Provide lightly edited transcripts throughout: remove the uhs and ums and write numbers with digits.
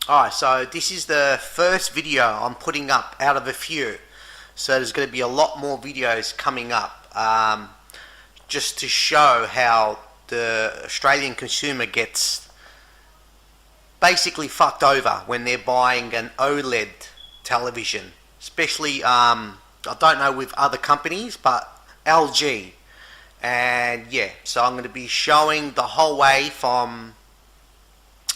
Alright, so this is the first video I'm putting up out of a few. So there's going to be a lot more videos coming up, just to show how the Australian consumer gets basically fucked over when they're buying an OLED television. Especially, I don't know with other companies, but LG. And yeah, so I'm going to be showing the whole way from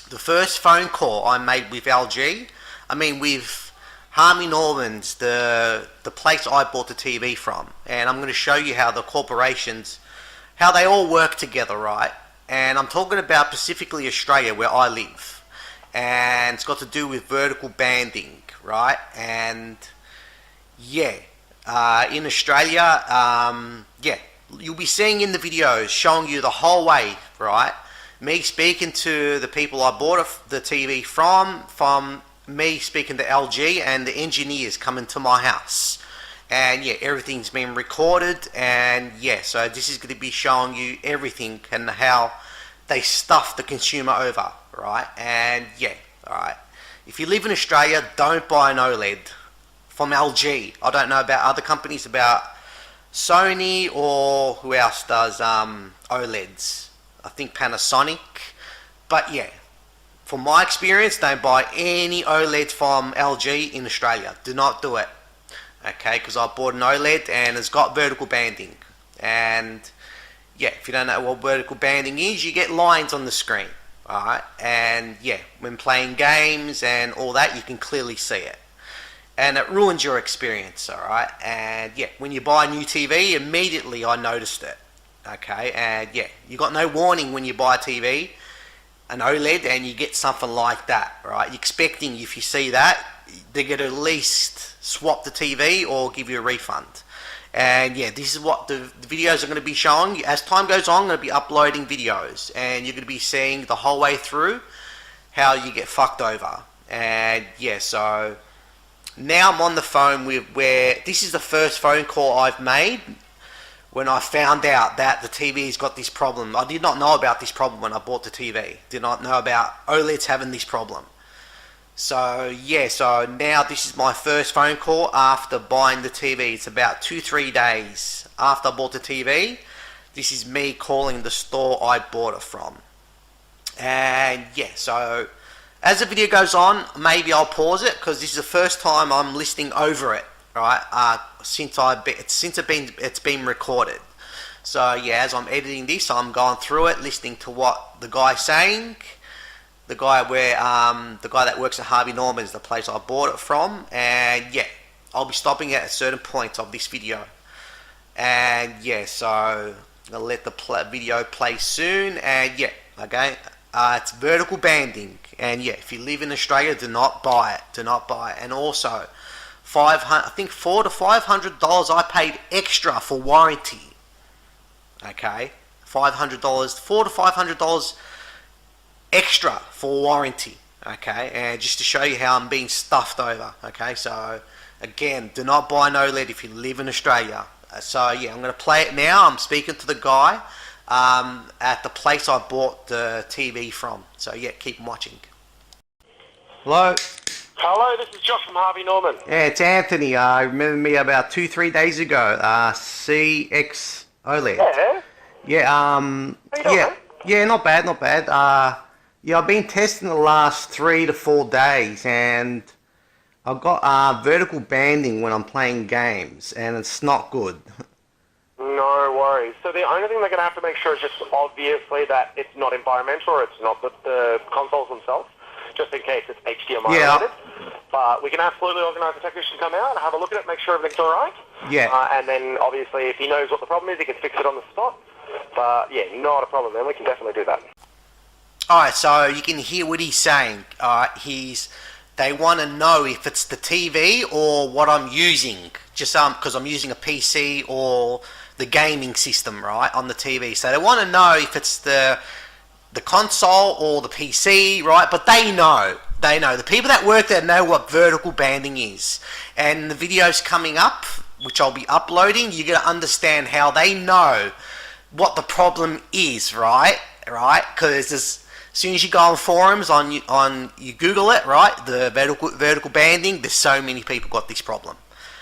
the first phone call I made with LG. I mean with Harvey Norman's, the place I bought the TV from. And I'm going to show you how the corporations, how they all work together, right? And I'm talking about specifically Australia, where I live. And it's got to do with vertical banding, right? And yeah, in Australia, yeah, you'll be seeing in the videos showing you the whole way, right? Me speaking to the people I bought the TV from me speaking to LG and the engineers coming to my house. And yeah, everything's been recorded, and yeah, so this is going to be showing you everything and how they stuff the consumer over, right? And yeah, alright. If you live in Australia, don't buy an OLED from LG. I don't know about other companies, about Sony, or who else does OLEDs. I think Panasonic. But yeah, from my experience, don't buy any OLED from LG in Australia. Do not do it. Okay, because I bought an OLED and it's got vertical banding. And yeah, if you don't know what vertical banding is, you get lines on the screen. Alright, and yeah, when playing games and all that, you can clearly see it. And it ruins your experience, alright? And yeah, when you buy a new TV, immediately I noticed it. Okay, and yeah, you got no warning when you buy a TV, an OLED, and you get something like that, right? You're expecting, if you see that, they're going to at least swap the TV or give you a refund. And yeah, this is what the videos are going to be showing. As time goes on, I'm going to be uploading videos, and you're going to be seeing the whole way through how you get fucked over. And yeah, so now I'm on the phone with where this is the first phone call I've made when I found out that the TV's got this problem. I did not know about this problem when I bought the TV. Did not know about OLEDs having this problem. So yeah, so now this is my first phone call after buying the TV. It's about 2-3 days after I bought the TV. This is me calling the store I bought it from. And yeah, so as the video goes on, maybe I'll pause it because this is the first time I'm listening over it, right? Since it's been recorded. So yeah, as I'm editing this, I'm going through it, listening to what the guy's saying. The guy that works at Harvey Norman's, the place I bought it from. And yeah, I'll be stopping at certain points of this video. And yeah, so I'm gonna let the video play soon. And yeah, okay, it's vertical banding. And yeah, if you live in Australia, do not buy it. Do not buy it. And also, I think $400 to $500 I paid extra for warranty. Okay, $400 to $500 extra for warranty. Okay, and just to show you how I'm being stuffed over. Okay, so again, do not buy an OLED if you live in Australia. So yeah, I'm going to play it now. I'm speaking to the guy at the place I bought the TV from. So yeah, keep watching. Hello. Hello, this is Josh from Harvey Norman. Yeah, it's Anthony. Remember me about 2-3 days ago. CX OLED. Yeah. Yeah. How you doing, yeah. man? Yeah, not bad, not bad. Yeah, I've been testing the last 3 to 4 days, and I've got vertical banding when I'm playing games, and it's not good. No worries. So the only thing they're going to have to make sure is just obviously that it's not environmental or it's not the consoles themselves, just in case it's HDMI related. But we can absolutely organise a technician to come out and have a look at it, make sure everything's all right. Yeah. And then obviously if he knows what the problem is, he can fix it on the spot. But yeah, not a problem, man. We can definitely do that. Alright, so you can hear what he's saying. Alright, they want to know if it's the TV or what I'm using. Just because I'm using a PC or the gaming system, right, on the TV. So they want to know if it's the console or the PC, right? But they know. They know. The people that work there know what vertical banding is. And the videos coming up, which I'll be uploading, you're going to understand how they know what the problem is, right? Because there's As soon as you go on forums, you Google it, right? The vertical banding. There's so many people got this problem.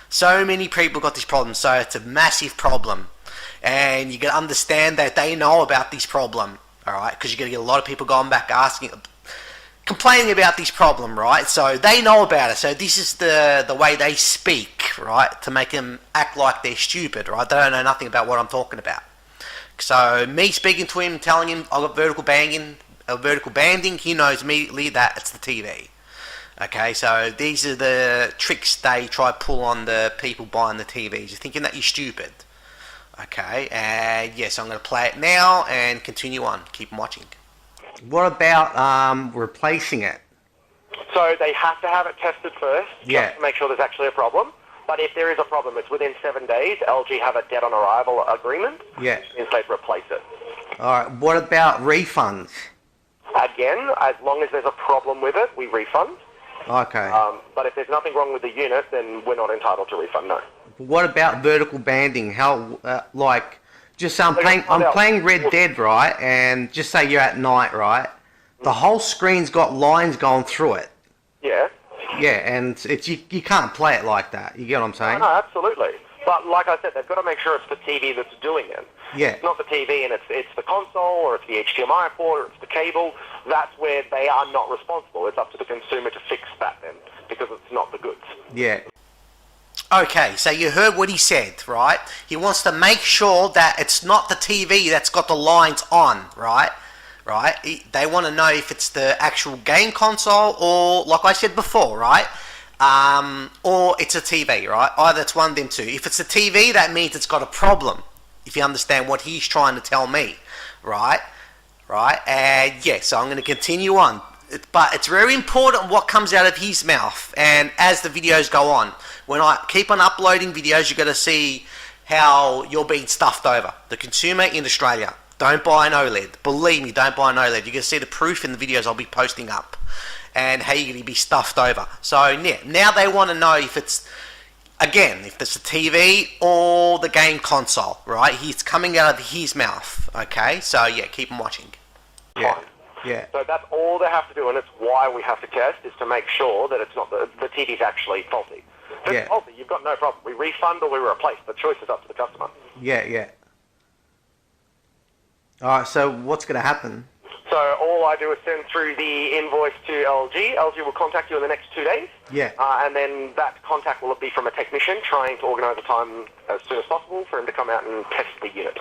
So many people got this problem. So it's a massive problem, and you got to understand that they know about this problem, all right? Because you're gonna get a lot of people going back complaining about this problem, right? So they know about it. So this is the way they speak, right? To make them act like they're stupid, right? They don't know nothing about what I'm talking about. So me speaking to him, telling him I got vertical banding, he knows immediately that it's the TV. Okay, so these are the tricks they try to pull on the people buying the TVs. You're thinking that you're stupid. Okay, and yes, I'm going to play it now and continue on. Keep watching. What about replacing it? So they have to have it tested first, yeah, just to make sure there's actually a problem. But if there is a problem, it's within 7 days. LG have a dead on arrival agreement. Yeah. Means they replace it. All right. What about refunds? Again, as long as there's a problem with it, we refund. Okay. But if there's nothing wrong with the unit, then we're not entitled to refund. No. What about vertical banding? How just say I'm playing Red Dead, right? And just say you're at night, right? The whole screen's got lines going through it. Yeah. Yeah, and it's you can't play it like that. You get what I'm saying? No, absolutely. But like I said, they've got to make sure it's the TV that's doing it. Yeah. It's not the TV and it's the console or it's the HDMI port or it's the cable. That's where they are not responsible. It's up to the consumer to fix that then, because it's not the goods. Yeah. Okay, so you heard what he said, right? He wants to make sure that it's not the TV that's got the lines on, right? Right? They want to know if it's the actual game console or, like I said before, right? Or it's a TV, right? Either it's one of them two. If it's a TV, that means it's got a problem, if you understand what he's trying to tell me, right? Right? And yeah, so I'm going to continue on. But it's very important what comes out of his mouth. And as the videos go on, when I keep on uploading videos, you're going to see how you're being stuffed over. The consumer in Australia, don't buy an OLED. Believe me, don't buy an OLED. You're going to see the proof in the videos I'll be posting up. And how you're going to be stuffed over. So yeah, now they want to know if it's, again, if it's a TV or the game console, right? It's coming out of his mouth, okay? So yeah, keep on watching. Yeah. Yeah. So that's all they have to do, and it's why we have to test, is to make sure that it's not the TV's actually faulty. If it's faulty, you've got no problem. We refund or we replace. The choice is up to the customer. Yeah, yeah. Alright, so what's going to happen? So all I do is send through the invoice to LG. LG will contact you in the next 2 days. Yeah. And then that contact will be from a technician trying to organise a time as soon as possible for him to come out and test the unit.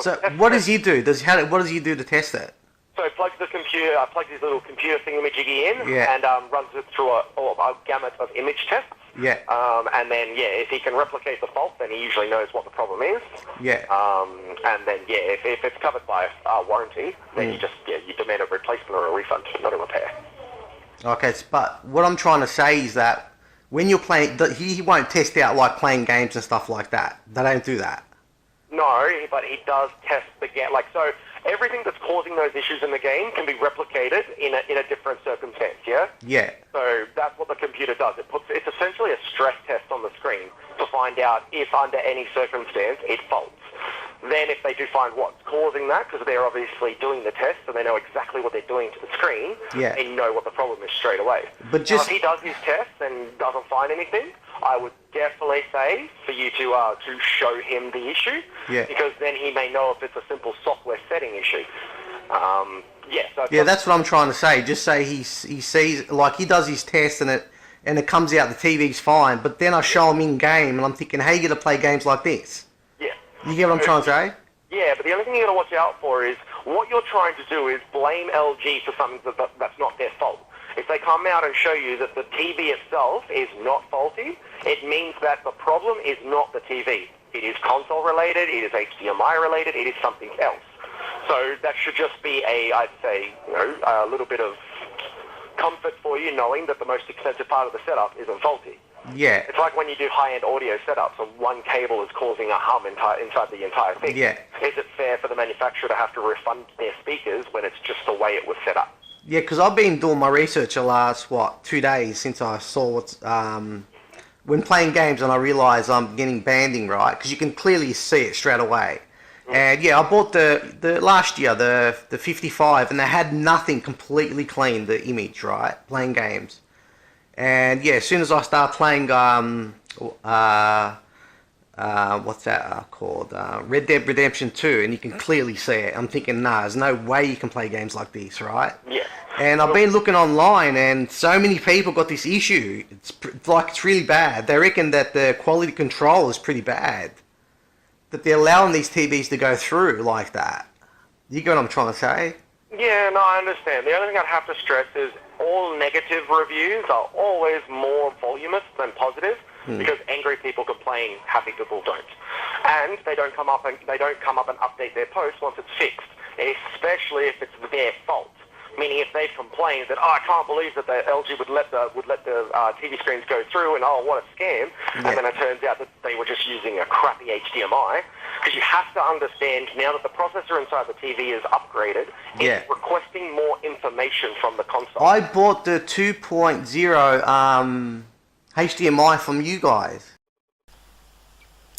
So what does he do? What does he do to test it? So he plugs the computer, plugs his little computer thingamajiggy in, yeah, and runs it through a gamut of image tests. Yeah. And then, yeah, if he can replicate the fault, then he usually knows what the problem is. Yeah. And then, yeah, if it's covered by warranty, then you demand a replacement or a refund, not a repair. Okay, but what I'm trying to say is that when you're playing, he won't test out like playing games and stuff like that. They don't do that. No, but he does test the game. Like, so everything that's causing those issues in the game can be replicated in a different circumstance, yeah? Yeah. So that's what the computer does. It's essentially a stress test on the screen to find out if under any circumstance it faults. Then if they do find what's causing that, because they're obviously doing the test and they know exactly what they're doing to the screen, yeah, they know what the problem is straight away. But just now, if he does his test and doesn't find anything, I would definitely say for you to show him the issue, yeah, because then he may know if it's a simple software setting issue. Yeah, that's what I'm trying to say. Just say he sees, like, he does his test and it comes out the TV's fine, but then I show him in game and I'm thinking, how are you going to play games like this? Yeah. You get what I'm trying to say? Yeah, but the only thing you got to watch out for is what you're trying to do is blame LG for something that's not their fault. If they come out and show you that the TV itself is not faulty, it means that the problem is not the TV. It is console related, it is HDMI related, it is something else. So that should just be a little bit of comfort for you, knowing that the most expensive part of the setup isn't faulty. Yeah. It's like when you do high-end audio setups and one cable is causing a hum inside the entire thing. Yeah. Is it fair for the manufacturer to have to refund their speakers when it's just the way it was set up? Yeah, because I've been doing my research the last, 2 days since I saw what's... when playing games and I realise I'm getting banding, right? Because you can clearly see it straight away. And yeah, I bought the last year the 55, and they had nothing completely clean, the image, right? Playing games. And yeah, as soon as I start playing what's that called? Red Dead Redemption 2, and you can clearly see it. I'm thinking, nah, there's no way you can play games like this, right? Yeah. And I've been looking online, and so many people got this issue. It's really bad. They reckon that the quality control is pretty bad. That they're allowing these TVs to go through like that. You get what I'm trying to say? Yeah, no, I understand. The only thing I'd have to stress is all negative reviews are always more voluminous than positive, because angry people complain, happy people don't. And they don't come up and update their post once it's fixed, especially if it's their fault. Meaning, if they've complained that, I can't believe that the LG would let the TV screens go through, and what a scam, and then it turns out that they were just using a crappy HDMI. Because you have to understand, now that the processor inside the TV is upgraded, it's requesting more information from the console. I bought the 2.0 HDMI from you guys.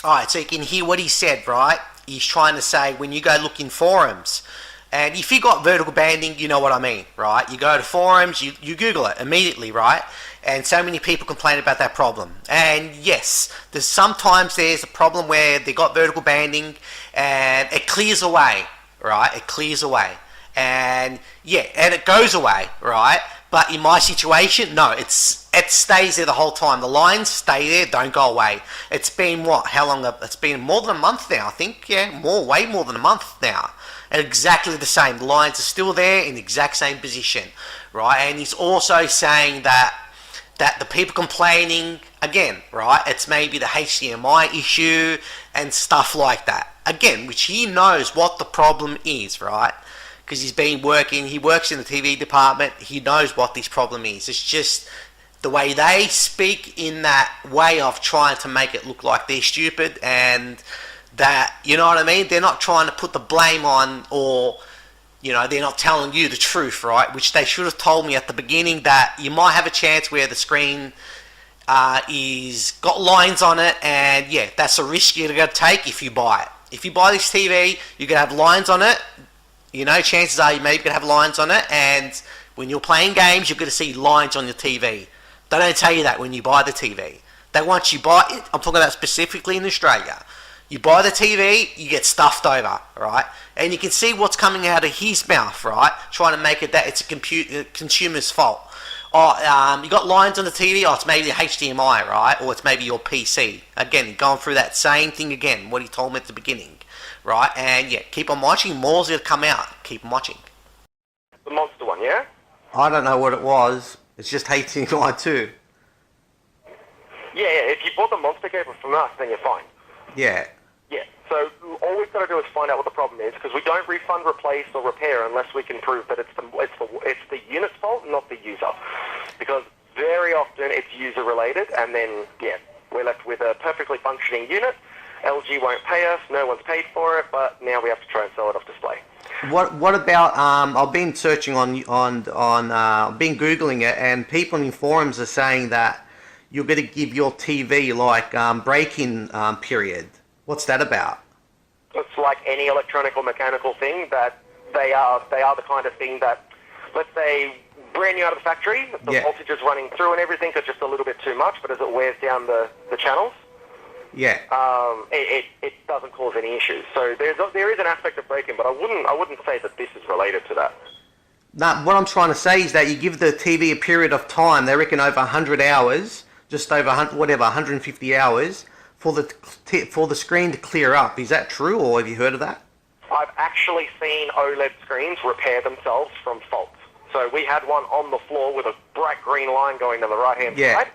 Alright, so you can hear what he said, right? He's trying to say, when you go look in forums, and if you got vertical banding, you know what I mean, right? You go to forums, you Google it immediately, right? And so many people complain about that problem. And yes, sometimes there's a problem where they got vertical banding and it clears away, right? It clears away. And yeah, and it goes away, right? But in my situation, no, it stays there the whole time. The lines stay there, don't go away. It's been what? How long? It's been more than a month now, I think. Yeah, way more than a month now. And exactly the same. The lines are still there in the exact same position, right? And he's also saying that the people complaining, again, right, it's maybe the HDMI issue and stuff like that. Again, which he knows what the problem is, right? Because he works in the TV department, he knows what this problem is. It's just the way they speak in that way of trying to make it look like they're stupid, and that, you know what I mean? They're not trying to put the blame on, or, you know, they're not telling you the truth, right? Which they should have told me at the beginning, that you might have a chance where the screen is got lines on it, and yeah, that's a risk you're going to take if you buy it. If you buy this TV, you're going to have lines on it. You know, chances are you maybe going to have lines on it, and when you're playing games, you're going to see lines on your TV. They don't tell you that when you buy the TV. That once you buy it, I'm talking about specifically in Australia, you buy the TV, you get stuffed over, right? And you can see what's coming out of his mouth, right? Trying to make it that it's a consumer's fault. You got lines on the TV, it's maybe the HDMI, right? Or it's maybe your PC. Again, going through that same thing again, what he told me at the beginning, right? And yeah, keep on watching, more's going to come out. Keep on watching. The monster one, yeah? I don't know what it was. It's just HDMI too. Yeah, if you bought the monster cable from us, then you're fine. Yeah. Yeah, so all we've got to do is find out what the problem is, because we don't refund, replace, or repair unless we can prove that it's the unit's fault, not the user. Because very often it's user-related, and then, yeah, we're left with a perfectly functioning unit. LG won't pay us, no one's paid for it, but now we have to try and sell it off display. What about, I've been searching I've been Googling it, and people in forums are saying that you're going to give your TV like break-in period. What's that about? It's like any electronic or mechanical thing, that they are the kind of thing that, let's say, brand new out of the factory, the voltage is running through and everything, it's just a little bit too much, but as it wears down the channels, it doesn't cause any issues. So there is an aspect of break-in, but I wouldn't say that this is related to that. No, what I'm trying to say is that you give the TV a period of time. They reckon over 100 hours, just over 150 hours, for the screen to clear up. Is that true, or have you heard of that? I've actually seen OLED screens repair themselves from faults. So we had one on the floor with a bright green line going to the right-hand side,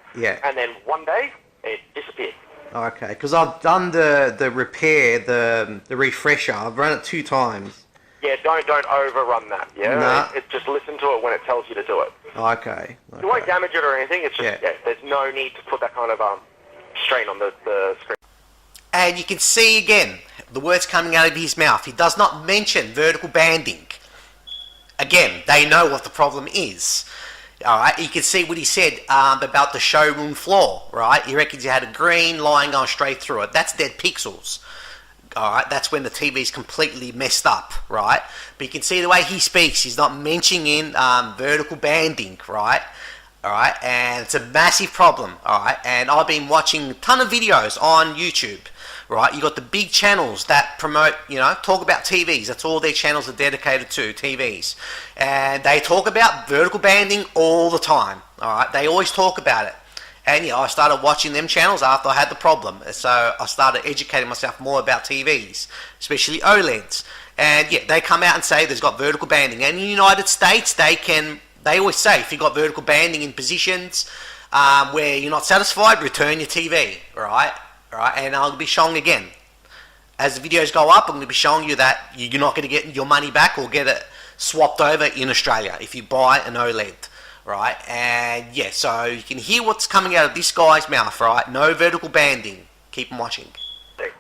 and then one day it disappeared. Okay, because I've done the repair, the refresher. I've run it 2 times. Yeah, don't overrun that. Yeah, nah. It's just listen to it when it tells you to do it. Okay. You won't damage it or anything. It's just there's no need to put that kind of strain on the screen. And you can see again the words coming out of his mouth. He does not mention vertical banding. Again, they know what the problem is. Alright, you can see what he said about the showroom floor, right? He reckons you had a green line going straight through it. That's dead pixels. Alright, that's when the TV's completely messed up, right? But you can see the way he speaks, he's not mentioning vertical banding, right? Alright, and it's a massive problem, alright? And I've been watching a ton of videos on YouTube, right? You got the big channels that promote, you know, talk about TVs. That's all their channels are dedicated to, TVs. And they talk about vertical banding all the time, alright? They always talk about it. And yeah, I started watching them channels after I had the problem. So I started educating myself more about TVs, especially OLEDs. And yeah, they come out and say there's got vertical banding. And in the United States, they always say if you've got vertical banding in positions where you're not satisfied, return your TV, right? And I'll be showing again. As the videos go up, I'm going to be showing you that you're not going to get your money back or get it swapped over in Australia if you buy an OLED. Right, and yeah, so you can hear what's coming out of this guy's mouth, right? No vertical banding. Keep on watching.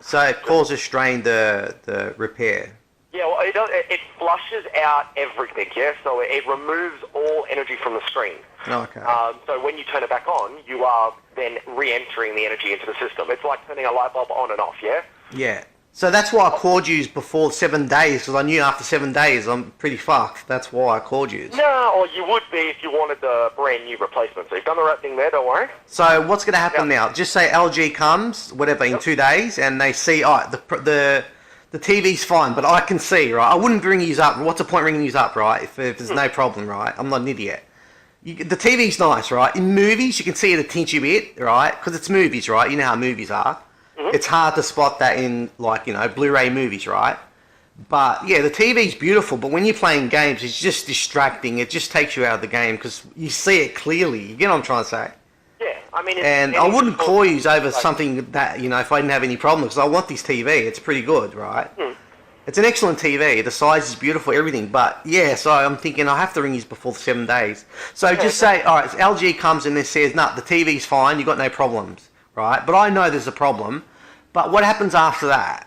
So it causes strain the repair. Yeah, well, it flushes out everything, yeah? So it removes all energy from the screen. Okay. So when you turn it back on, you are then re-entering the energy into the system. It's like turning a light bulb on and off, yeah? Yeah. So that's why I called you before 7 days, because I knew after 7 days I'm pretty fucked. That's why I called you. No, or you would be if you wanted a brand new replacement. So you've done the right thing there, don't worry. So what's going to happen now? Just say LG comes, whatever, in 2 days, and they see, the TV's fine, but I can see, right? I wouldn't ring you up. What's the point ringing you up, right, if there's no problem, right? I'm not an idiot. The TV's nice, right? In movies, you can see it a tinchy bit, right? Because it's movies, right? You know how movies are. It's hard to spot that in, like, you know, Blu-ray movies, right? But, yeah, the TV's beautiful, but when you're playing games, it's just distracting. It just takes you out of the game because you see it clearly. You get what I'm trying to say? Yeah, I mean... And I wouldn't call you over something that, you know, if I didn't have any problems, because I want this TV. It's pretty good, right? It's an excellent TV. The size is beautiful, everything. But, yeah, so I'm thinking I have to ring you before 7 days. So just say, all right, LG comes and says, nah, the TV's fine, you've got no problems, right? But I know there's a problem. But what happens after that?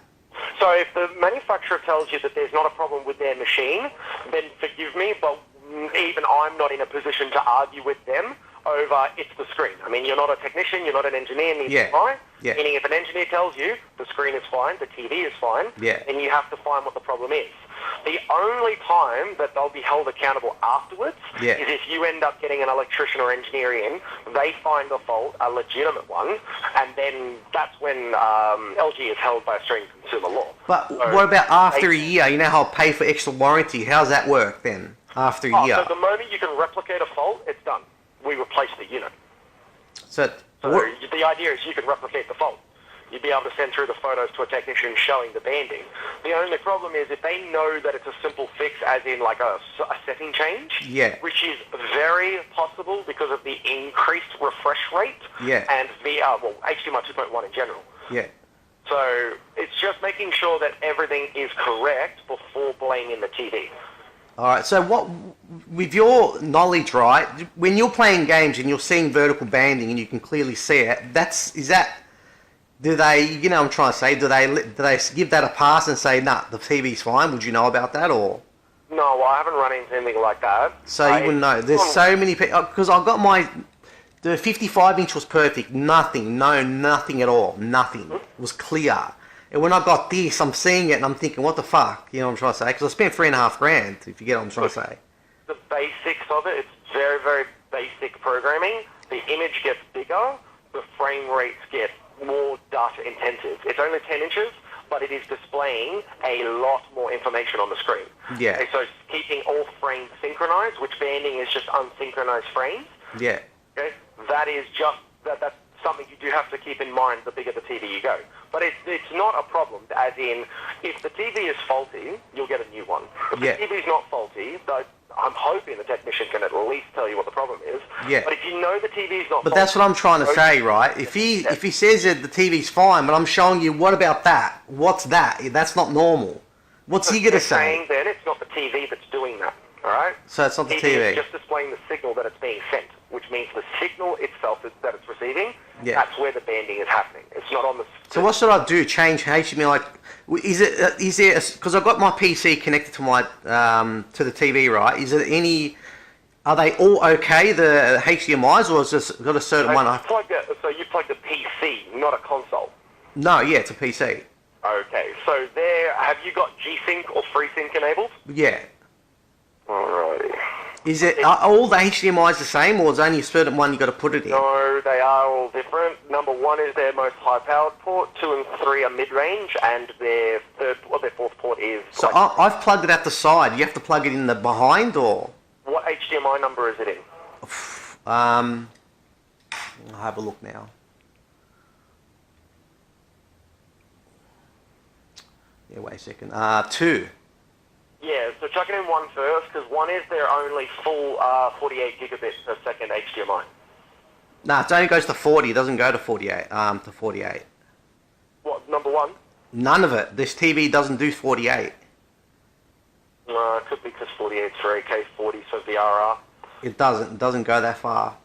So if the manufacturer tells you that there's not a problem with their machine, then forgive me, but even I'm not in a position to argue with them over it's the screen. I mean, you're not a technician, you're not an engineer, neither am I. Yeah. Meaning if an engineer tells you the screen is fine, the TV is fine, then you have to find what the problem is. The only time that they'll be held accountable afterwards is if you end up getting an electrician or engineer in, they find the fault, a legitimate one, and then that's when LG is held by Australian consumer law. But so what about after a year? You know how I'll pay for extra warranty. How's that work then, after a year? So the moment you can replicate a fault, it's done. We replace the unit. So the idea is you can replicate the fault. You'd be able to send through the photos to a technician showing the banding. The only problem is if they know that it's a simple fix, as in like a setting change, which is very possible because of the increased refresh rate and HDMI 2.1 in general. So it's just making sure that everything is correct before blaming the TV. All right, so what, with your knowledge, right, when you're playing games and you're seeing vertical banding and you can clearly see it, do they, you know what I'm trying to say, do they give that a pass and say, nah, the TV's fine? Would you know about that, or? No, well, I haven't run into anything like that. So you wouldn't know. There's so many people, because I got the 55-inch was perfect, nothing at all, nothing. It was clear. And when I got this, I'm seeing it and I'm thinking, what the fuck? You know what I'm trying to say? Because I spent $3,500, if you get what I'm trying to say. The basics of it, it's very, very basic programming. The image gets bigger, the frame rates get more data intensive. It's only 10 inches, but it is displaying a lot more information on the screen. Okay, so it's keeping all frames synchronized, which banding is just unsynchronized frames. Okay, that is just, that's something you do have to keep in mind the bigger the TV you go. But it's not a problem, as in, if the TV is faulty, you'll get a new one. If the TV is not faulty, I'm hoping the technician can at least tell you what the problem is. But if you know the TV is not faulty... But that's what I'm trying to say, right? If he says that the TV's fine, but I'm showing you, what about that? What's that? That's not normal. What's he going to say? Saying then it's not the TV that's doing that, all right? So it's not the TV. It's just displaying the signal that it's being sent, which means the signal itself that it's receiving, that's where the banding is happening. It's not on the... So what should I do? Change HDMI? Like, is there? Because I've got my PC connected to my to the TV, right? Is there any? Are they all okay, the HDMI's, or is this got a certain one? So you plug the PC, not a console. No, it's a PC. Okay, so there, have you got G-Sync or FreeSync enabled? Yeah. Alrighty. Is it, are all the HDMIs the same, or is only a certain one you got to put it in? No, they are all different. Number 1 is their most high-powered port, 2 and 3 are mid-range, and their fourth port is... So I've plugged it at the side. You have to plug it in the behind, or? What HDMI number is it in? I'll have a look now. Yeah, wait a second. 2. Yeah, so chuck it in 1 first, because 1 is their only full 48 gigabit per second HDMI. Nah, it only goes to 40. It doesn't go to 48. To 48. What, number 1? None of it. This TV doesn't do 48. It could be because 48 for 8K, 40 for VRR. It doesn't. It doesn't go that far.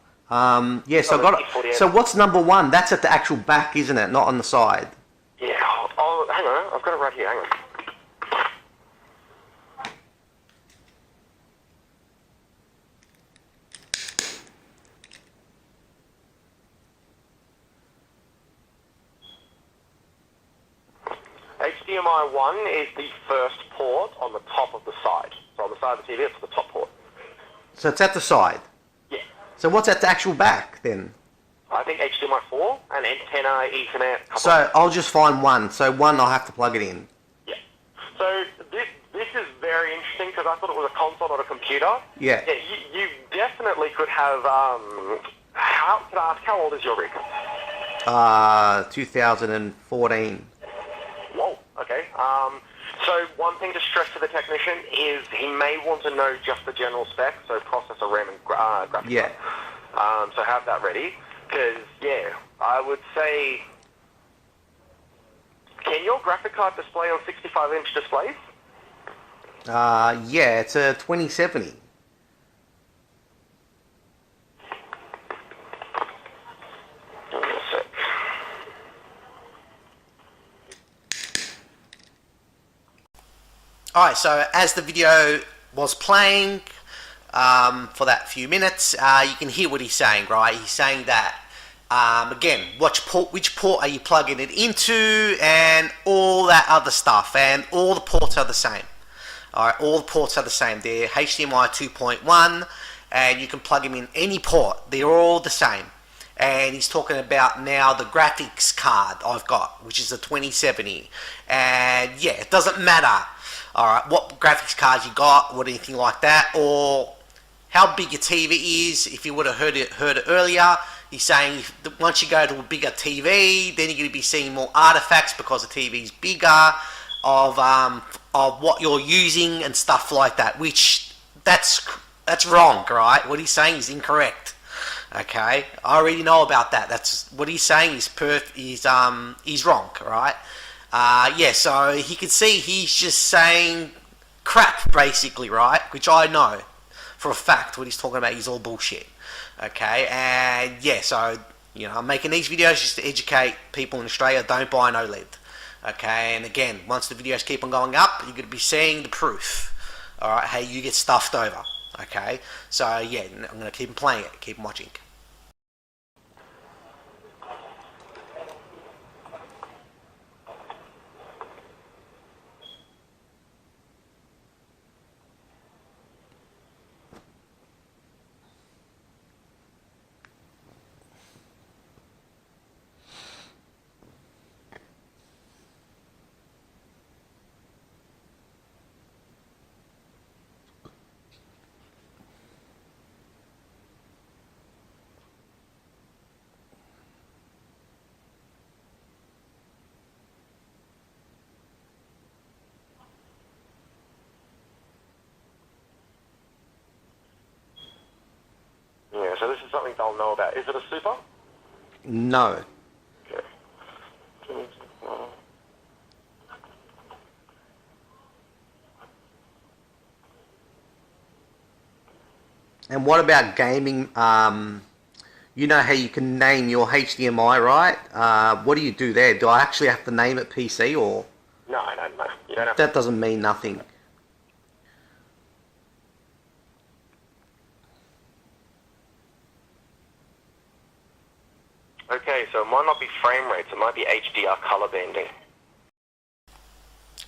Yeah, so so what's number 1? That's at the actual back, isn't it? Not on the side. Yeah. Oh, hang on. I've got it right here. Hang on. HDMI 1 is the first port on the top of the side. So on the side of the TV, it's the top port. So it's at the side? Yeah. So what's at the actual back, then? I think HDMI 4 and antenna, Ethernet. So I'll just find 1. So 1 I'll have to plug it in. Yeah. So this is very interesting because I thought it was a console, not a computer. Yeah. You definitely could have... could I ask, how old is your rig? 2014. Whoa, okay. So one thing to stress to the technician is he may want to know just the general specs, so processor, RAM, and graphics. Yeah. So have that ready, because, yeah, I would say... Can your graphic card display on 65-inch displays? Yeah, it's a 2070. Alright, so as the video was playing for that few minutes, you can hear what he's saying, right? He's saying that, again, which port are you plugging it into, and all that other stuff, and all the ports are the same. Alright, all the ports are the same. They're HDMI 2.1, and you can plug them in any port. They're all the same. And he's talking about now the graphics card I've got, which is a 2070. And yeah, it doesn't matter, alright, what graphics cards you got, or anything like that, or how big your TV is. If you would have heard it earlier, he's saying once you go to a bigger TV, then you're going to be seeing more artifacts because the TV is bigger, of what you're using and stuff like that, which that's wrong, right? What he's saying is incorrect. Okay, I already know about that. That's what he's saying is he's wrong, right? Yeah, so he can see he's just saying crap, basically, right? Which I know for a fact what he's talking about is all bullshit. Okay, and yeah, so, you know, I'm making these videos just to educate people in Australia. Don't buy an OLED. Okay, and again, once the videos keep on going up, you're going to be seeing the proof. Alright, hey, you get stuffed over. Okay, so yeah, I'm going to keep playing it, keep watching. Yeah, so this is something they'll know about. Is it a super? No. Okay. And what about gaming? You know how you can name your HDMI, right? What do you do there? Do I actually have to name it PC, or? No. You don't have That doesn't mean nothing. Okay, so it might not be frame rates, it might be HDR color banding.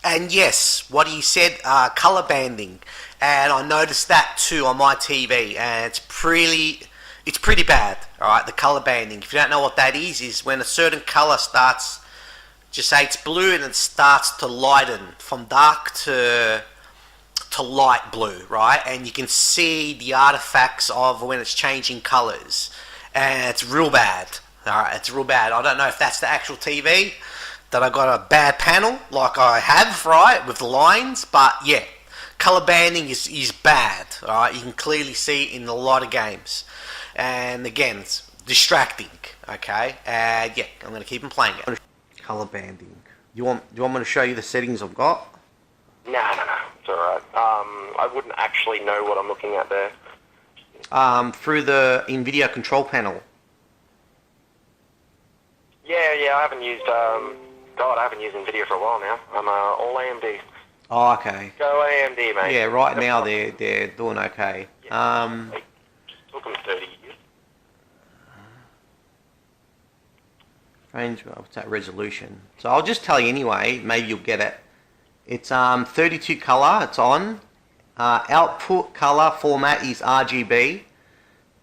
And yes, what he said, color banding, and I noticed that too on my TV, and it's pretty bad. All right, the color banding. If you don't know what that is when a certain color starts, just say it's blue, and it starts to lighten from dark to light blue, right? And you can see the artifacts of when it's changing colors, and it's real bad. All right, it's real bad. I don't know if that's the actual TV, that I got a bad panel like I have, right, with the lines, but yeah, color banding is bad. All right, you can clearly see it in a lot of games, and again, it's distracting. Okay, and yeah, I'm gonna keep on playing it. Color banding. Do you want me to show you the settings I've got? No, it's alright. I wouldn't actually know what I'm looking at there. Through the NVIDIA control panel. Yeah, I haven't used, I haven't used NVIDIA for a while now. I'm all AMD. Oh, okay. Go AMD, mate. Yeah, right now they're doing okay. Yeah, it took them 30 years. Range, what's that resolution? So I'll just tell you anyway, maybe you'll get it. It's 32 color, it's on. Output color format is RGB.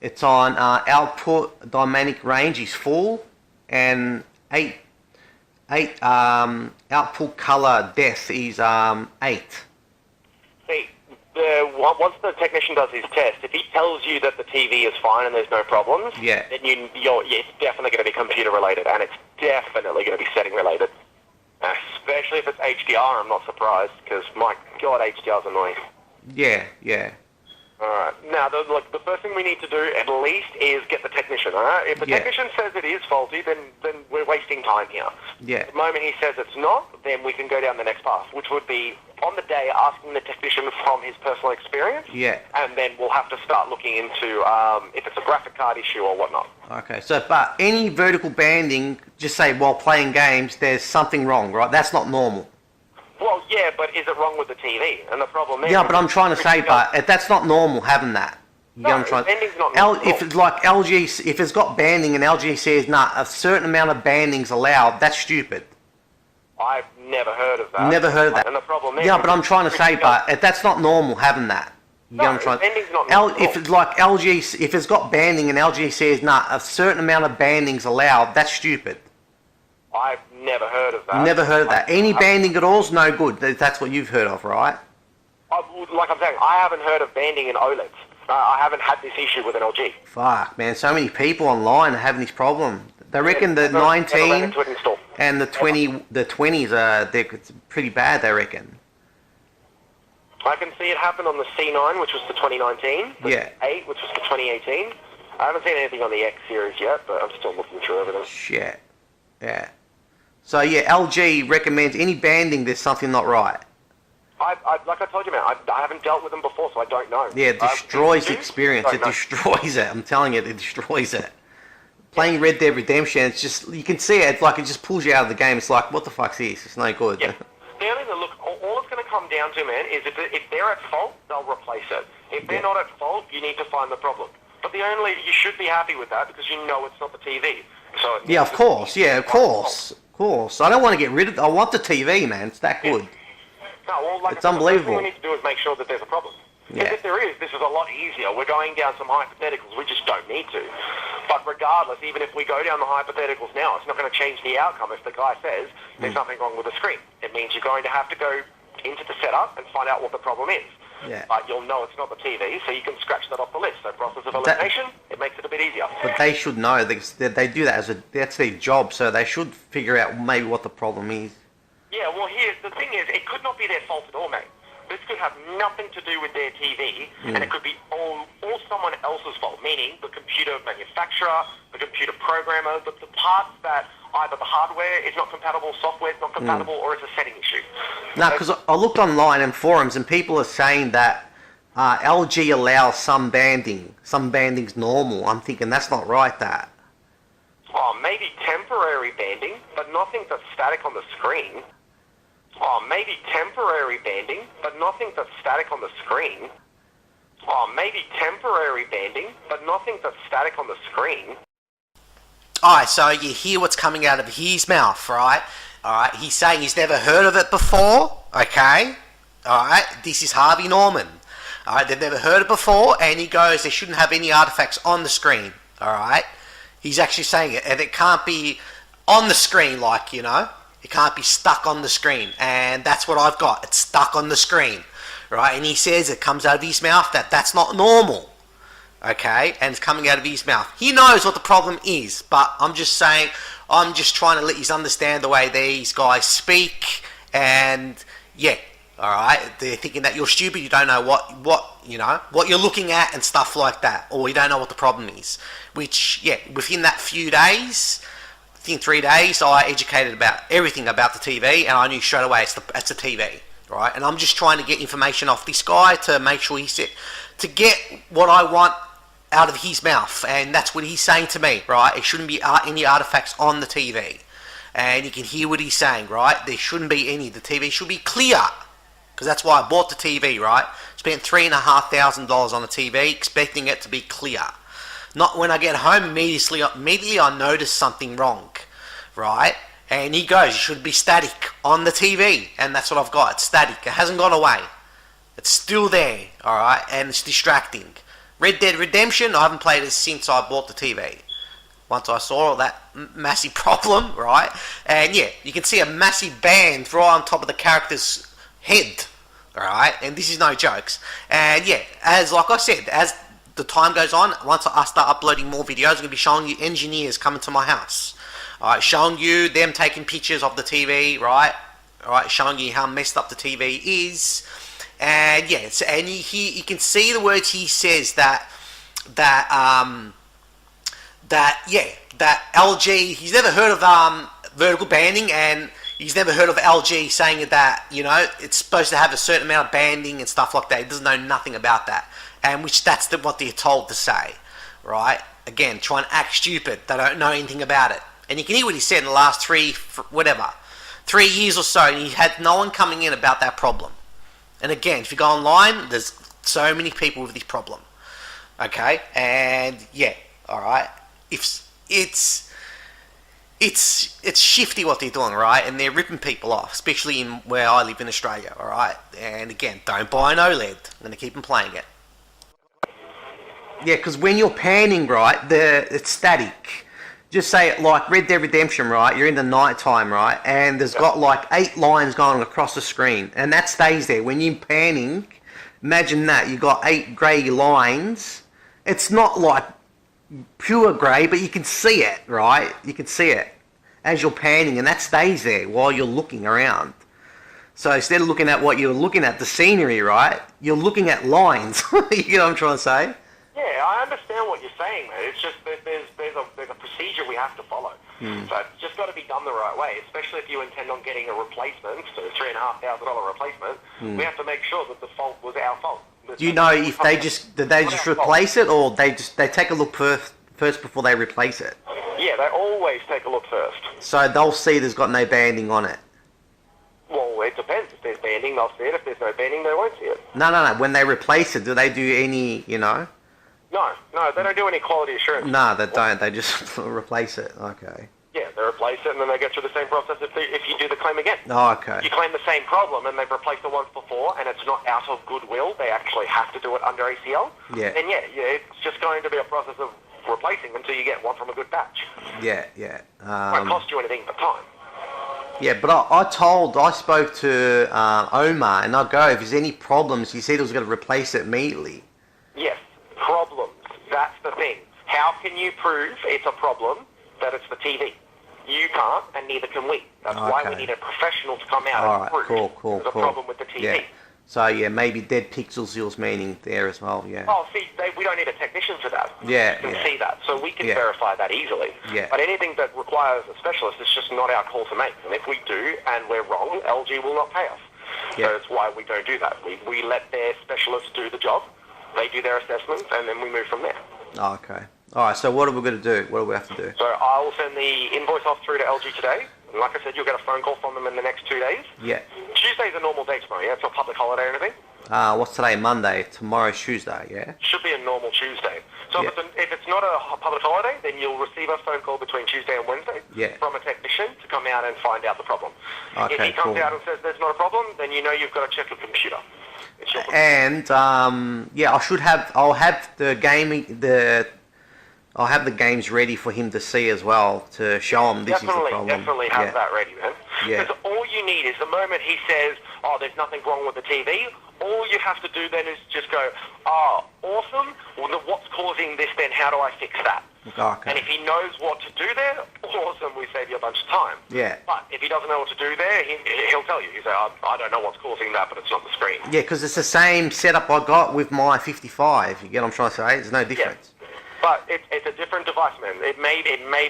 It's on output dynamic range is full, and 8 output color depth is 8. See, once the technician does his test, if he tells you that the TV is fine and there's no problems, yeah, then it's definitely going to be computer related, and it's definitely going to be setting related. Especially if it's HDR, I'm not surprised, because my God, HDR's annoying. Yeah, yeah. Alright, now the first thing we need to do at least is get the technician, alright? If the technician says it is faulty, then we're wasting time here. Yeah. The moment he says it's not, then we can go down the next path, which would be on the day asking the technician from his personal experience. Yeah. And then we'll have to start looking into if it's a graphic card issue or whatnot. Okay, so but any vertical banding, just say while playing games, there's something wrong, right? That's not normal. Well, yeah, but is it wrong with the TV? And the problem is... Yeah, but I'm trying to say, but that's not normal having that. No, banding's not normal. If it's like LG, if it's got banding and LG says, nah, a certain amount of banding's allowed, that's stupid. I've never heard of that. Never heard of that. And the problem is... Yeah, but I'm trying to say, but that's not normal having that. No, banding's not normal. If it's like LG, if it's got banding and LG says, nah, a certain amount of banding's allowed, that's stupid. I've never heard of that. Never heard of that. Any banding at all is no good. That's what you've heard of, right? Like I'm saying, I haven't heard of banding in OLEDs. I haven't had this issue with an LG. Fuck, man. So many people online are having this problem. They reckon the 19 and the 20s are they're pretty bad, they reckon. I can see it happen on the C9, which was the 2019. The 8, which was the 2018. I haven't seen anything on the X series yet, but I'm still looking through everything. Shit. Yeah. So yeah, LG recommends any banding. There's something not right. Like I told you, man, I haven't dealt with them before, so I don't know. Yeah, it destroys the experience. It destroys it. I'm telling you, it destroys it. Playing Red Dead Redemption, it's just, you can see it. It's like it just pulls you out of the game. It's like, what the fuck's this? It's no good. Yeah. The only thing, look, all it's going to come down to, man, is if they're at fault, they'll replace it. If they're not at fault, you need to find the problem. But you should be happy with that because you know it's not the TV. So yeah, of course. Yeah, of course. Of course. I don't want to get rid of it. I want the TV, man. It's that good. No, well, like it's unbelievable. The first thing we need to do is make sure that there's a problem. Because if there is, this is a lot easier. We're going down some hypotheticals. We just don't need to. But regardless, even if we go down the hypotheticals now, it's not going to change the outcome if the guy says there's nothing wrong with the screen. It means you're going to have to go into the setup and find out what the problem is. Yeah. But you'll know it's not the TV, so you can scratch that off the list. So process of elimination, it makes it a bit easier. But they should know. They do that that's their job, so they should figure out maybe what the problem is. Yeah, well, the thing is, it could not be their fault at all, mate. This could have nothing to do with their TV, and it could be all someone else's fault, meaning the computer manufacturer, the computer programmer, the parts that either the hardware is not compatible, software is not compatible, or it's a setting issue. No, because I looked online in forums, and people are saying that LG allows some banding. Some banding's normal. I'm thinking that's not right, that. Oh, maybe temporary banding, but nothing that's static on the screen. Oh, maybe temporary banding, but nothing that's static on the screen. Oh, maybe temporary banding, but nothing that's static on the screen. Alright, so you hear what's coming out of his mouth, right? Alright, he's saying he's never heard of it before. Okay? Alright? This is Harvey Norman. Alright? They've never heard it before, and he goes, they shouldn't have any artifacts on the screen. Alright? He's actually saying it, and it can't be on the screen, like, you know? It can't be stuck on the screen, and that's what I've got. It's stuck on the screen. Right? And he says it comes out of his mouth that that's not normal. Okay? And it's coming out of his mouth. He knows what the problem is, but I'm just saying, I'm just trying to let you understand the way these guys speak, and yeah, alright, they're thinking that you're stupid, you don't know what you're looking at and stuff like that, or you don't know what the problem is, which, yeah, within that few days, within 3 days, I educated about everything about the TV, and I knew straight away it's the TV, right? And I'm just trying to get information off this guy to make sure to get what I want out of his mouth, and that's what he's saying to me, right? It shouldn't be any artifacts on the TV, and you can hear what he's saying, right? There shouldn't be any. The TV should be clear, because that's why I bought the TV, right? Spent $3,500 on the TV, expecting it to be clear. Not when I get home, immediately I notice something wrong, right? And he goes, it should be static on the TV, and that's what I've got. It's static. It hasn't gone away. It's still there, all right, and it's distracting. Red Dead Redemption, I haven't played it since I bought the TV. Once I saw that massive problem, right? And yeah, you can see a massive band right on top of the character's head, alright? And this is no jokes. And yeah, like I said, as the time goes on, once I start uploading more videos, I'm going to be showing you engineers coming to my house. Alright, showing you them taking pictures of the TV, right? Alright, showing you how messed up the TV is. And yes, and you can see the words he says that LG, he's never heard of vertical banding, and he's never heard of LG saying that, you know, it's supposed to have a certain amount of banding and stuff like that. He doesn't know nothing about that, and which that's what they're told to say, right? Again, trying to act stupid. They don't know anything about it. And you can hear what he said in the last 3 years or so, and he had no one coming in about that problem. And again, if you go online, there's so many people with this problem. Okay? And yeah, alright. It's shifty what they're doing, right? And they're ripping people off, especially in where I live in Australia, alright? And again, don't buy an OLED. I'm going to keep them playing it. Yeah, because when you're panning, right, it's static. Just say it like Red Dead Redemption, right? You're in the night time, right? And there's got like 8 lines going across the screen, and that stays there. When you're panning, imagine that you got 8 grey lines. It's not like pure grey, but you can see it, right? You can see it as you're panning, and that stays there while you're looking around. So instead of looking at what you're looking at, the scenery, right? You're looking at lines. You know what I'm trying to say? Yeah, I understand what you're saying, mate. It's just that there's a procedure we have to follow. So it's just got to be done the right way, especially if you intend on getting a replacement, so a $3,500 replacement. We have to make sure that the fault was our fault. Do you know if did they just replace it, or they take a look first before they replace it? Yeah, they always take a look first. So they'll see there's got no banding on it. Well, it depends. If there's banding, they'll see it. If there's no banding, they won't see it. No. When they replace it, do they do any, you know? No, they don't do any quality assurance. No, they don't. They just replace it. Okay. Yeah, they replace it, and then they go through the same process if you do the claim again. Oh, okay. You claim the same problem, and they've replaced it once before, and it's not out of goodwill. They actually have to do it under ACL. Yeah. And yeah, it's just going to be a process of replacing until you get one from a good batch. Yeah. It won't cost you anything but time. Yeah, but I spoke to Omar, and I go, if there's any problems, he said he was going to replace it immediately. Yes, problems. That's the thing. How can you prove it's a problem that it's the TV? You can't, and neither can we. That's why we need a professional to come out and prove there's a problem with the TV. Yeah. So yeah, maybe dead pixels he was meaning there as well, yeah. Oh, see, we don't need a technician for that. Yeah, You can see that. So we can verify that easily. Yeah. But anything that requires a specialist is just not our call to make. And if we do, and we're wrong, LG will not pay us. Yeah. So that's why we don't do that. We let their specialists do the job. They do their assessments, and then we move from there. Oh, okay. All right, so what are we going to do? What do we have to do? So I will send the invoice off through to LG today. And like I said, you'll get a phone call from them in the next 2 days. Yeah. Tuesday's a normal day tomorrow, yeah? It's not a public holiday or anything? What's today? Monday. Tomorrow's Tuesday, yeah? Should be a normal Tuesday. So Yeah. if it's not a public holiday, then you'll receive a phone call between Tuesday and Wednesday from a technician to come out and find out the problem. Okay, if he comes cool. out and says there's not a problem, then you know you've got to check your computer. It's your And yeah, I'll have the games ready for him to see as well, to show him this is the problem. Definitely have that ready, man. Yeah. Because all you need is the moment he says, oh, there's nothing wrong with the TV, all you have to do then is just go, oh, awesome, well, what's causing this then, how do I fix that? Okay. And if he knows what to do there, awesome, we save you a bunch of time. Yeah. But if he doesn't know what to do there, he'll tell you. He'll say, I don't know what's causing that, but it's not the screen. Yeah, because it's the same setup I got with my 55. You get what I'm trying to say? There's no difference. Yeah. But it's a different device, man. It may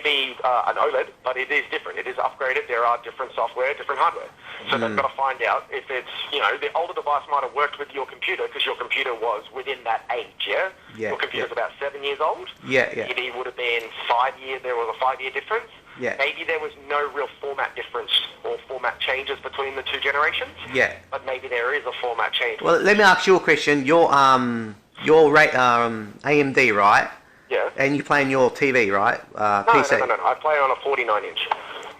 be an OLED, but it is different. It is upgraded. There are different software, different hardware. So they've got to find out if it's, the older device might have worked with your computer because your computer was within that age, yeah? Your computer's about 7 years old. Yeah. Maybe it would have been 5 years. There was a 5-year difference. Yeah. Maybe there was no real format difference or format changes between the two generations. Yeah. But maybe there is a format change. Well, let me ask you a question. Your AMD, right? Yeah. And you play on your TV, right? PC. No. I play on a 49-inch.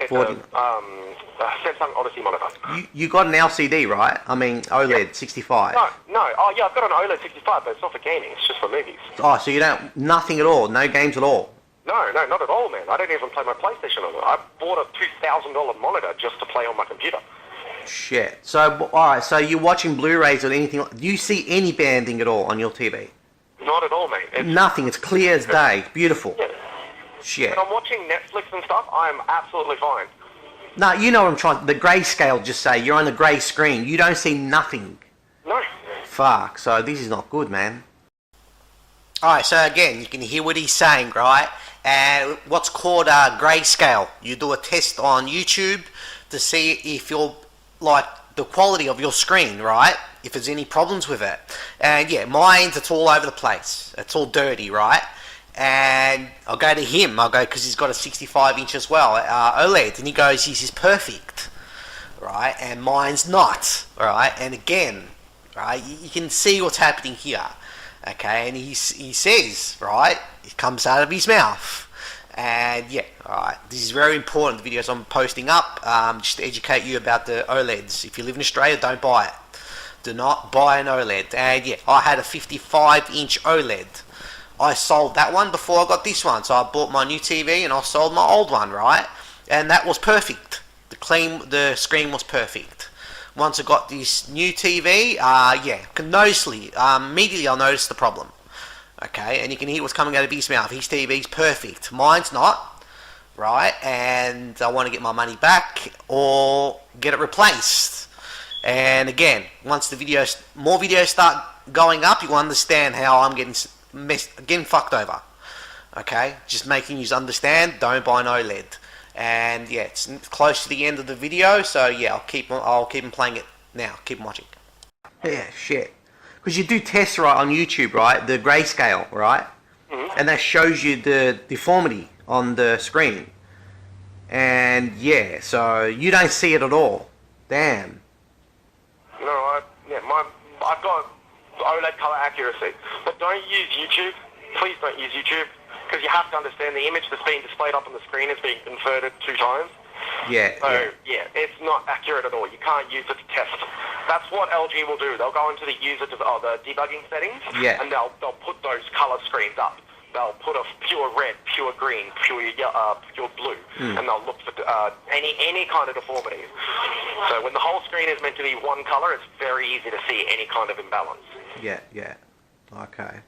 It's 40. a Samsung Odyssey monitor. You got an LCD, right? I mean, OLED 65. No. Oh, yeah, I've got an OLED 65, but it's not for gaming. It's just for movies. Oh, so you don't, nothing at all? No games at all? No, not at all, man. I don't even play my PlayStation on it. I bought a $2,000 monitor just to play on my computer. Shit. So, alright, so you're watching Blu-rays or anything, do you see any banding at all on your TV? Not at all, mate. Nothing. It's clear as day. Beautiful. Yeah. Shit. When I'm watching Netflix and stuff, I'm absolutely fine. No, you know what I'm trying. The grayscale, just say you're on the grey screen. You don't see nothing. No. Fuck. So this is not good, man. Alright, so again, you can hear what he's saying, right? And what's called grayscale. You do a test on YouTube to see if you're like the quality of your screen, right? If there's any problems with it. And yeah, mine's, it's all over the place. It's all dirty, right? And I'll go to him. I'll go, because he's got a 65-inch as well, OLED. And he goes, this is perfect, right? And mine's not, right? And again, right, you can see what's happening here, okay? And he says, right, it comes out of his mouth. And yeah, alright, this is very important, the videos I'm posting up, just to educate you about the OLEDs. If you live in Australia, don't buy it. Do not buy an OLED. And yeah, I had a 55-inch OLED. I sold that one before I got this one. So I bought my new TV and I sold my old one, right? And that was perfect. The screen was perfect. Once I got this new TV, yeah, immediately I'll notice the problem. Okay, and you can hear what's coming out of his mouth. His TV's perfect. Mine's not, right? And I want to get my money back or get it replaced. And again, once more videos start going up, you will understand how I'm getting fucked over. Okay, just making you understand. Don't buy an OLED. And yeah, it's close to the end of the video, so yeah, I'll keep on playing it now. Keep on watching. Yeah, shit. Because you do tests, right, on YouTube, right? The grayscale, right? Mm-hmm. And that shows you the deformity on the screen. And yeah, so you don't see it at all. Damn. No, I've got OLED color accuracy. But don't use YouTube. Please don't use YouTube. Because you have to understand the image that's being displayed up on the screen is being converted 2 times. Yeah. So, yeah, it's not accurate at all. You can't use it to test. That's what LG will do. They'll go into the the debugging settings, and they'll put those color screens up. They'll put a pure red, pure green, pure blue, and they'll look for any kind of deformity. So when the whole screen is meant to be one color, it's very easy to see any kind of imbalance. Yeah. Okay.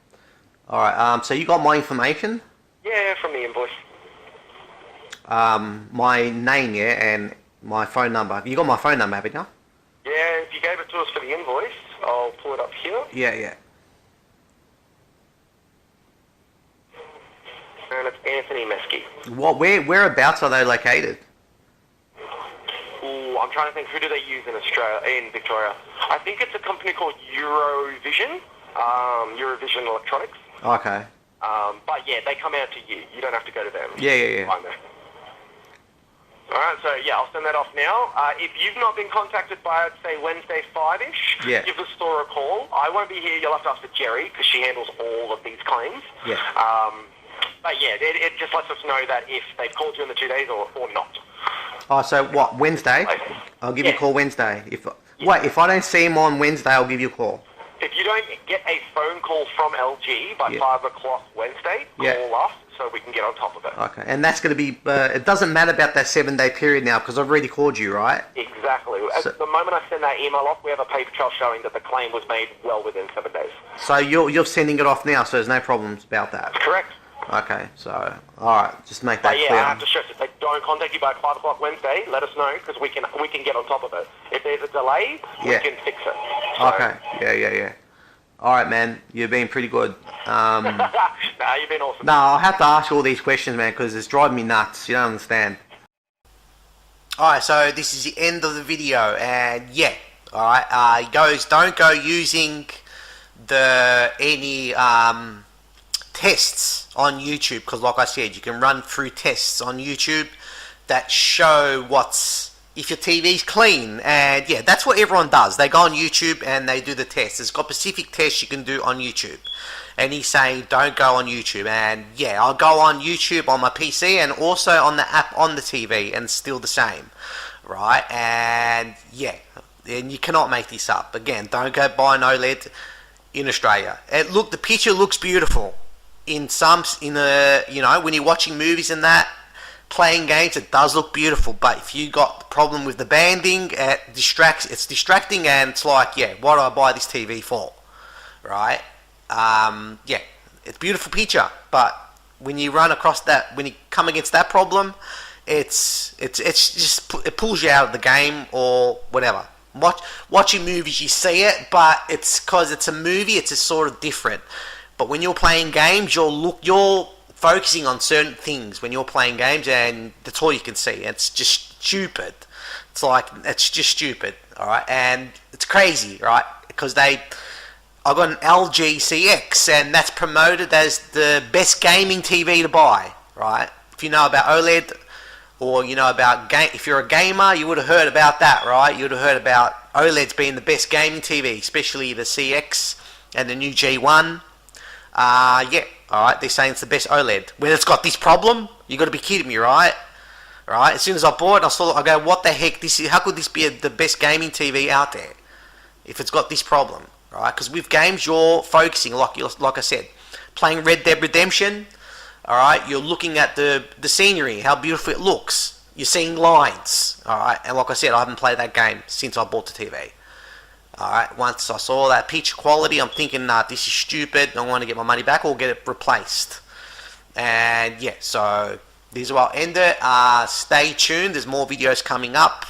All right. So you got my information? Yeah, from the invoice. My name, yeah, and my phone number. You got my phone number, haven't you? Yeah, if you gave it to us for the invoice, I'll pull it up here. Yeah. And it's Anthony Mesky. What? Whereabouts are they located? Ooh, I'm trying to think. Who do they use in Victoria? I think it's a company called Eurovision Electronics. Okay. But yeah, they come out to you. You don't have to go to them. Yeah. Alright, so yeah, I'll send that off now. If you've not been contacted by, say, Wednesday 5-ish, give the store a call. I won't be here. You'll have to ask for Jerry, because she handles all of these claims. Yeah. But yeah, it just lets us know that if they've called you in the 2 days or not. Oh, so what, Wednesday? I'll give you a call Wednesday. Wait, if I don't see him on Wednesday, I'll give you a call. If you don't get a phone call from LG by 5 o'clock Wednesday, call us so we can get on top of it. Okay, and that's going to be, it doesn't matter about that 7-day period now, because I've already called you, right? Exactly. At the moment I send that email off, we have a paper trail showing that the claim was made well within 7 days. So you're sending it off now, so there's no problems about that? That's correct. Okay, so, alright, just make that clear. But yeah, I have to stress, if they don't contact you by 5 o'clock Wednesday, let us know, because we can get on top of it. If there's a delay, we can fix it. So. Okay, yeah. Alright, man, you've been pretty good. Nah, you've been awesome. No, I'll have to ask you all these questions, man, because it's driving me nuts. You don't understand. Alright, so this is the end of the video, and yeah, alright, don't go using any tests on YouTube, because like I said, you can run through tests on YouTube that show if your TV's clean, and yeah, that's what everyone does. They go on YouTube and they do the tests. It's got specific tests you can do on YouTube, and he's saying don't go on YouTube, and yeah, I'll go on YouTube on my PC and also on the app on the TV, and it's still the same, right? And yeah, and you cannot make this up. Again, don't go buy an OLED in Australia. The picture looks beautiful when you're watching movies and that, playing games, it does look beautiful, but if you got the problem with the banding, it's distracting, and it's like, yeah, what do I buy this TV for, right? Yeah, it's a beautiful picture, but when you run across that, when you come against that problem, it pulls you out of the game or whatever. Watching movies, you see it, but it's because it's a movie, it's just sort of different. But when you're playing games, you're focusing on certain things when you're playing games, and that's all you can see. It's just stupid. It's just stupid, alright? And it's crazy, right? Because I got an LG CX, and that's promoted as the best gaming TV to buy, right? If you know about OLED, or you know about if you're a gamer, you would have heard about that, right? You would have heard about OLEDs being the best gaming TV, especially the CX and the new G1. Yeah, alright, they're saying it's the best OLED. When it's got this problem, you got to be kidding me, right? Right? As soon as I bought it, I go, what the heck? How could this be the best gaming TV out there if it's got this problem, right? Because with games, you're focusing, like I said, playing Red Dead Redemption. Alright, you're looking at the scenery, how beautiful it looks. You're seeing lines, alright? And like I said, I haven't played that game since I bought the TV. Alright, once I saw that picture quality, I'm thinking, nah, this is stupid. I want to get my money back or get it replaced. And yeah, so this is where I'll end it. Stay tuned, there's more videos coming up.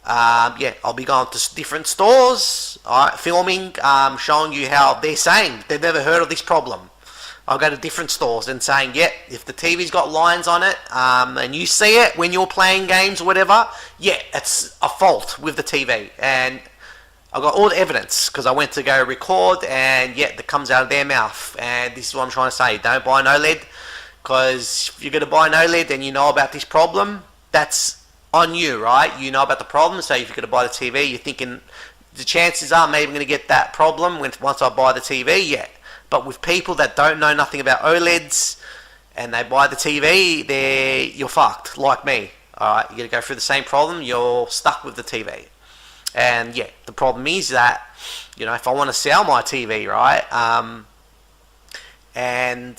Yeah, I'll be going to different stores, alright, filming, showing you how they're saying they've never heard of this problem. I'll go to different stores and saying, yeah, if the TV's got lines on it, and you see it when you're playing games or whatever, yeah, it's a fault with the TV. And I've got all the evidence, because I went to go record, and yeah, that comes out of their mouth. And this is what I'm trying to say, don't buy an OLED, because if you're going to buy an OLED and you know about this problem, that's on you, right? You know about the problem, so if you're going to buy the TV, you're thinking, the chances are maybe I'm going to get that problem once I buy the TV, yeah. But with people that don't know nothing about OLEDs, and they buy the TV, you're fucked, like me. Alright, you're going to go through the same problem, you're stuck with the TV. And yeah, the problem is that, you know, if I want to sell my TV, right, and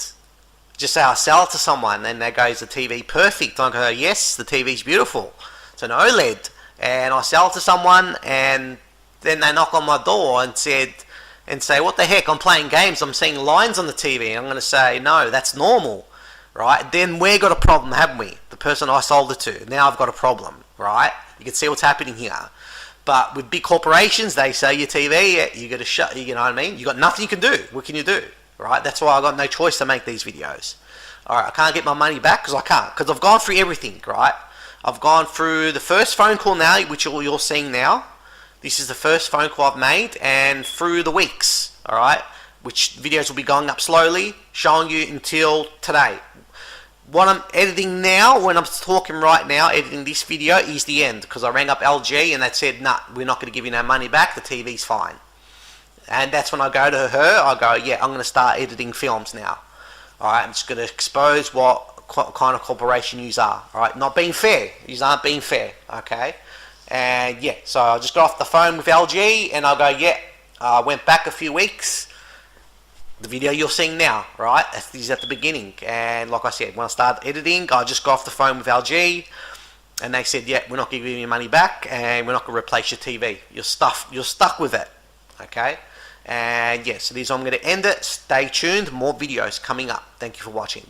just say I sell it to someone, and they go, is the TV perfect? I go, yes, the TV's beautiful. It's an OLED. And I sell it to someone, and then they knock on my door and say, what the heck, I'm playing games, I'm seeing lines on the TV. I'm going to say, no, that's normal, right? Then we've got a problem, haven't we? The person I sold it to. Now I've got a problem, right? You can see what's happening here. But with big corporations, they say your TV, you got to shut, you know what I mean? You got nothing you can do. What can you do, right? That's why I got no choice to make these videos. Alright, I can't get my money back because I can't. Because I've gone through everything, right? I've gone through the first phone call now, which you're seeing now. This is the first phone call I've made, and through the weeks, alright? Which videos will be going up slowly, showing you until today. what I'm editing now, when I'm talking right now, editing this video, is the end. Because I rang up LG and they said, nah, we're not going to give you no money back. The TV's fine. And that's when I go to her. I go, yeah, I'm going to start editing films now. Alright, I'm just going to expose what kind of corporation you are. Alright, not being fair. You aren't being fair. Okay. And yeah, so I just got off the phone with LG and I'll go, yeah, I went back a few weeks. The video you're seeing now, right? This is at the beginning. And like I said, when I started editing, I just got off the phone with LG and they said, yeah, we're not giving you money back and we're not going to replace your TV. You're stuck with it. Okay? And yeah, so this is how I'm going to end it. Stay tuned. More videos coming up. Thank you for watching.